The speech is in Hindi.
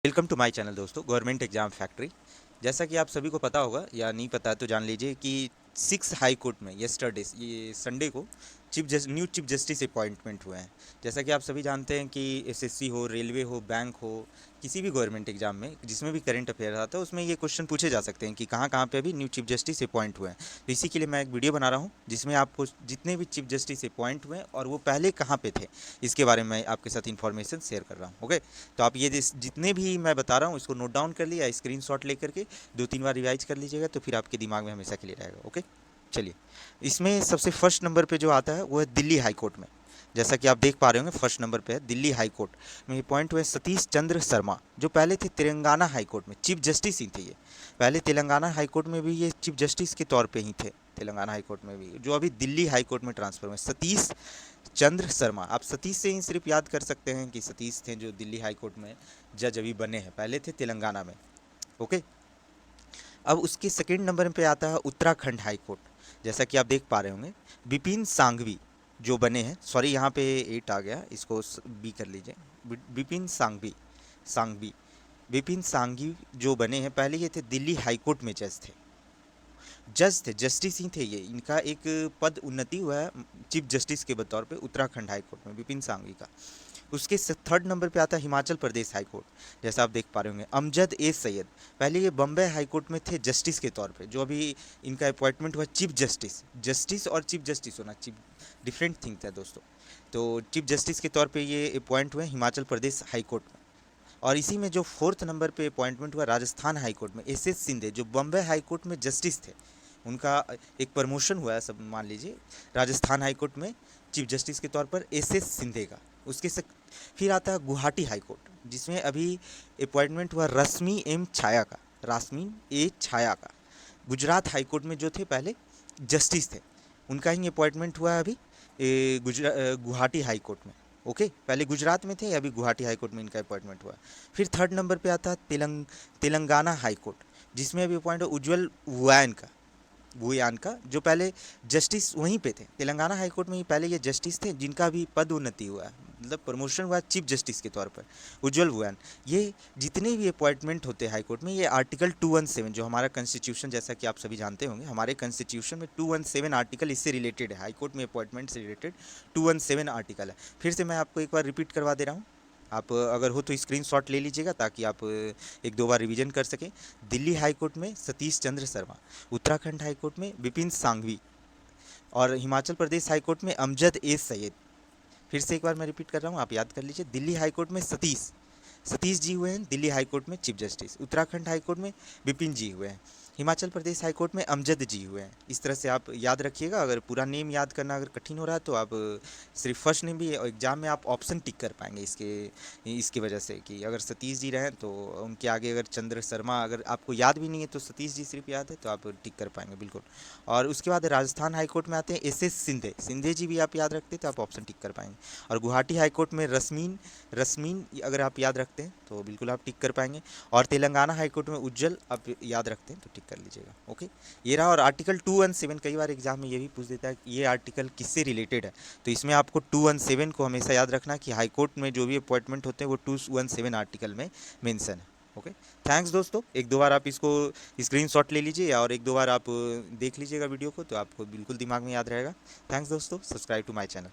वेलकम टू माय चैनल दोस्तों, गवर्नमेंट एग्जाम फैक्ट्री। जैसा कि आप सभी को पता होगा या नहीं पता है तो जान लीजिए कि 6 हाई कोर्ट में यस्टरडे ये संडे को न्यू चीफ जस्टिस अपॉइंटमेंट हुए हैं। जैसा कि आप सभी जानते हैं कि एसएससी हो, रेलवे हो, बैंक हो, किसी भी गवर्नमेंट एग्जाम में जिसमें भी करंट अफेयर आता है उसमें ये क्वेश्चन पूछे जा सकते हैं कि कहाँ कहाँ पे अभी न्यू चीफ जस्टिस अपॉइंट हुए हैं। तो इसी के लिए मैं एक वीडियो बना रहा हूँ जिसमें आपको जितने भी चीफ जस्टिस अपॉइंट हुए हैं और वो पहले कहाँ पे थे इसके बारे में आपके साथ इन्फॉर्मेशन शेयर कर रहा हूँ। ओके, तो आप ये जितने भी मैं बता रहा हूँ इसको नोट डाउन कर लिया, स्क्रीनशॉट लेकर के 2-3 बार रिवाइज कर लीजिएगा तो फिर आपके दिमाग में हमेशा के लिए रहेगा। ओके, चलिए। इसमें सबसे फर्स्ट नंबर पे जो आता है वो है दिल्ली हाई कोर्ट में। जैसा कि आप देख पा रहे होंगे फर्स्ट नंबर पे है दिल्ली हाई कोर्ट में अपॉइंट हुए सतीश चंद्र शर्मा, जो पहले थे तेलंगाना हाई कोर्ट में चीफ जस्टिस ही थे। ये पहले तेलंगाना हाई कोर्ट में भी ये चीफ जस्टिस के तौर पे ही थे, तेलंगाना हाई कोर्ट में भी, जो अभी दिल्ली हाई कोर्ट में ट्रांसफर हुए। सतीश चंद्र शर्मा, आप सतीश से ही सिर्फ याद कर सकते हैं कि सतीश थे जो दिल्ली हाई कोर्ट में जज अभी बने हैं, पहले थे तेलंगाना में। ओके, अब उसके सेकेंड नंबर पे आता है उत्तराखंड हाई कोर्ट। जैसा कि आप देख पा रहे होंगे बिपिन सांघवी जो बने हैं, सॉरी यहाँ पे 8 आ गया, इसको बी कर लीजिए। बिपिन सांघवी सांघवी बिपिन सांघवी जो बने हैं, पहले ये थे दिल्ली हाई कोर्ट में जज थे, जस्टिस ही थे ये। इनका एक पद उन्नति हुआ है चीफ जस्टिस के बतौर पे उत्तराखंड हाई कोर्ट में बिपिन सांघवी का। उसके थर्ड नंबर पे आता है हिमाचल प्रदेश हाई कोर्ट। जैसा आप देख पा रहे होंगे अमजद ए सैयद, पहले ये बम्बई हाई कोर्ट में थे जस्टिस के तौर पे, जो अभी इनका अपॉइंटमेंट हुआ चीफ जस्टिस। जस्टिस और चीफ जस्टिस होना चीफ डिफरेंट थिंग था दोस्तों। तो चीफ जस्टिस के तौर पे ये अपॉइंट हुए हिमाचल प्रदेश हाई कोर्ट में। और इसी में जो फोर्थ नंबर पे अपॉइंटमेंट हुआ राजस्थान हाई कोर्ट में एस सिंधे, जो बम्बई हाई कोर्ट में जस्टिस थे, उनका एक प्रमोशन हुआ है सब मान लीजिए राजस्थान हाई कोर्ट में चीफ जस्टिस के तौर पर एस सिंधे का। उसके से फिर आता है गुवाहाटी हाई कोर्ट, जिसमें अभी अपॉइंटमेंट हुआ रश्मि एम छाया का, रास्मीन ए छाया का। गुजरात हाई कोर्ट में जो थे पहले जस्टिस थे, उनका ही अपॉइंटमेंट हुआ है अभी गुवाहाटी हाई कोर्ट में। ओके, पहले गुजरात में थे, अभी गुवाहाटी हाई कोर्ट में इनका अपॉइंटमेंट हुआ। फिर थर्ड नंबर पे आता है तेलंगाना हाई कोर्ट, जिसमें अभी अपॉइंट हुआ उज्ज्वल भुयान का, जो पहले जस्टिस वहीं पे थे तेलंगाना हाई कोर्ट में ही पहले ये जस्टिस थे, जिनका भी पद उन्नति हुआ, मतलब प्रमोशन हुआ चीफ जस्टिस के तौर पर, उज्ज्वल भुयान। ये जितने भी अपॉइंटमेंट होते हैं हाई कोर्ट में, ये आर्टिकल 217 जो हमारा कॉन्स्टिट्यूशन, जैसा कि आप सभी जानते होंगे, हमारे कॉन्स्टिट्यूशन में 217 आर्टिकल इससे रिलेटेड है, हाई कोर्ट में अपॉइंटमेंट से रिलेटेड 217 आर्टिकल है। फिर से मैं आपको एक बार रिपीट करवा दे रहा हूँ, आप अगर हो तो स्क्रीनशॉट ले लीजिएगा ताकि आप 1-2 बार रिवीजन कर सकें। दिल्ली हाई कोर्ट में सतीश चंद्र शर्मा, उत्तराखंड हाई कोर्ट में बिपिन सांघवी, और हिमाचल प्रदेश हाई कोर्ट में अमजद ए सैयद। फिर से एक बार मैं रिपीट कर रहा हूँ, आप याद कर लीजिए। दिल्ली हाई कोर्ट में सतीश जी हुए हैं दिल्ली हाई कोर्ट में chief justice. Uttarakhand high court में बिपिन जी हुए हैं। हिमाचल प्रदेश हाई कोर्ट में अमजद जी हुए हैं। इस तरह से आप याद रखिएगा। अगर पूरा नेम याद करना अगर कठिन हो रहा है तो आप सिर्फ फर्स्ट नेम भी एग्जाम में आप ऑप्शन टिक कर पाएंगे इसकी वजह से, कि अगर सतीश जी रहें तो उनके आगे अगर चंद्र शर्मा अगर आपको याद भी नहीं है तो सतीश जी सिर्फ याद है तो आप टिक कर पाएंगे बिल्कुल। और उसके बाद राजस्थान हाई कोर्ट में आते हैं एस सिंधे जी भी आप याद रखते हैं तो आप ऑप्शन टिक कर पाएंगे। और गुवाहाटी हाई कोर्ट में रश्मीन अगर आप याद रखते हैं तो बिल्कुल आप टिक कर पाएंगे। और तेलंगाना हाई कोर्ट में उज्जवल आप याद रखते हैं तो टिक कर लीजिएगा। ओके, ये रहा। और आर्टिकल 217 कई बार एग्जाम में ये भी पूछ देता है कि ये आर्टिकल किससे रिलेटेड है, तो इसमें आपको 217 को हमेशा याद रखना कि हाई कोर्ट में जो भी अपॉइंटमेंट होते हैं वो 217 आर्टिकल में मेंशन है। ओके, थैंक्स दोस्तों। 1-2 बार आप इसको स्क्रीनशॉट ले लीजिए और 1-2 बार आप देख लीजिएगा वीडियो को, तो आपको बिल्कुल दिमाग में याद रहेगा। थैंक्स दोस्तों, सब्सक्राइब टू माय चैनल।